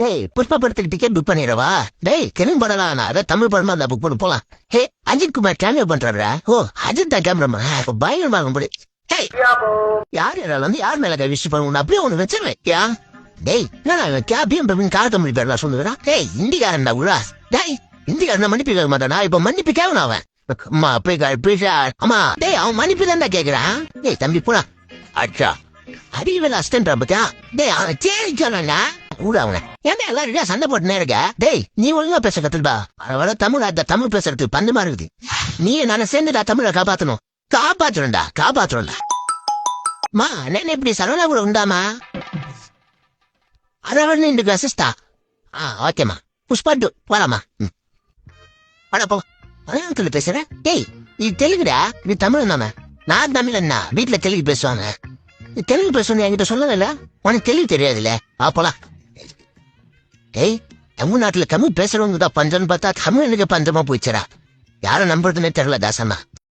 டேய் புஷ்பா படத்துக்கு ticket book பண்ணிடவா? டேய் தெலுங்கு படம் அதான் தமிழ் படமா இருந்தா புக் பண்ணி போலாம். ஹே அஜித் குமார் கேமியோ பண்றாரா? ஓ அஜித் தான் கேமராமா, பயங்கரமா இருக்கும். ஹேய் யார் யாரால வந்து யார் மேல விஷயம் பண்ணுவோம் அப்படியே ஒண்ணு வச்சிருவேன். யா டேய் என்ன கேபியும் கார தமிழ் பேர்லாம் சொல்லுவேன். டேய் இந்திக்காரன்டா உழா. டேய் இந்திக்காரன் மன்னிப்பு கேட்க மாட்டானா? இப்ப மன்னிப்பு கேட்கணும் அவன். அம்மா அம்மா டேய் அவன் மன்னிப்பு தான்டா கேக்குறான். டேய் தம்பி போடா. அச்சா அறிவியல் அஸ்டன்ட் பத்தியா? டேய் அவன் சரி சொன்னா கூட அவனை ஏன்டா எல்லாரும் சண்டை போட்டுனே இருக்க? டேய் நீ ஒழுங்கா பேச கத்துப்பா. வர தமிழ் அந்த தமிழ் பேசுறதுக்கு பந்தமா இருக்குது. நீ நானே சேர்ந்துடா தமிழை காப்பாத்தணும். காப்பாத்துறோம்டா. மா నేను இப்படி சரவணா கூட உண்டாமா? அரவணை ఇంటికి అసిస్తా. ஓகேம்மா புஷ்பா 2 போலாமா? வாடா போ. அண்ணன் பேசுற? டேய் இது தெலுங்குடா, இது தமிழ் தானே. நான் தமிழ் அண்ணா வீட்டுல தெலுங்கு பேசுவாங்க. தெலுங்கு பேசுவது என்கிட்ட சொல்லல. உனக்கு தெலுங்கு தெரியாதுல்ல. போலாம். டேய் தமிழ்நாட்டுல தமிழ் பேசுறவங்க தான் பஞ்சம்னு பார்த்தா தமிழ் எனக்கு பஞ்சமா போயிடுச்சுடா. யாரை நம்புறதுன்னே தெரியல தாசம்மா.